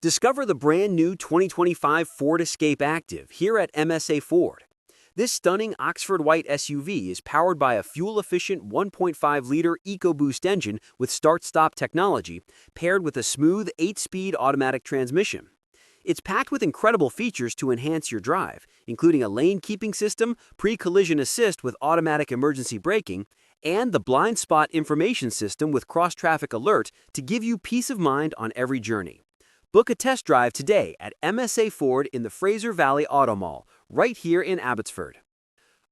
Discover the brand new 2025 Ford Escape Active here at MSA Ford. This stunning Oxford white SUV is powered by a fuel-efficient 1.5-liter EcoBoost engine with start-stop technology, paired with a smooth 8-speed automatic transmission. It's packed with incredible features to enhance your drive, including a lane-keeping system, pre-collision assist with automatic emergency braking, and the blind spot information system with cross-traffic alert to give you peace of mind on every journey. Book a test drive today at MSA Ford in the Fraser Valley Auto Mall, right here in Abbotsford.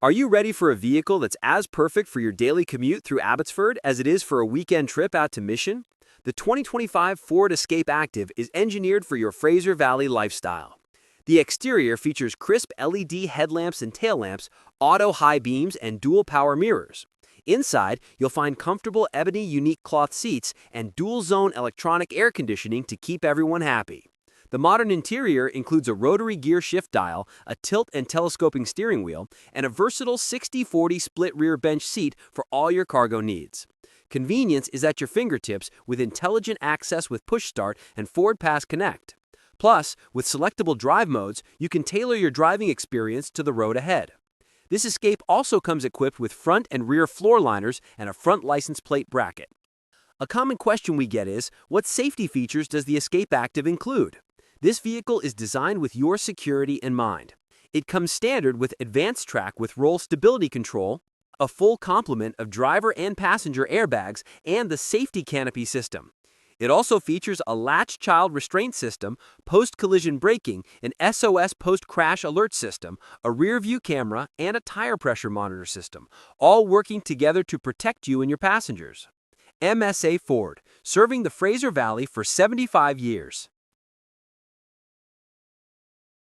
Are you ready for a vehicle that's as perfect for your daily commute through Abbotsford as it is for a weekend trip out to Mission? The 2025 Ford Escape Active is engineered for your Fraser Valley lifestyle. The exterior features crisp LED headlamps and taillamps, auto high beams, and dual power mirrors. Inside, you'll find comfortable ebony unique cloth seats and dual-zone electronic air conditioning to keep everyone happy. The modern interior includes a rotary gear shift dial, a tilt and telescoping steering wheel, and a versatile 60/40 split rear bench seat for all your cargo needs. Convenience is at your fingertips with intelligent access with push start and FordPass Connect. Plus, with selectable drive modes, you can tailor your driving experience to the road ahead. This Escape also comes equipped with front and rear floor liners and a front license plate bracket. A common question we get is, what safety features does the Escape Active include? This vehicle is designed with your security in mind. It comes standard with advanced track with roll stability control, a full complement of driver and passenger airbags, and the safety canopy system. It also features a latch child restraint system, post-collision braking, an SOS post-crash alert system, a rear-view camera, and a tire pressure monitor system, all working together to protect you and your passengers. MSA Ford, serving the Fraser Valley for 75 years.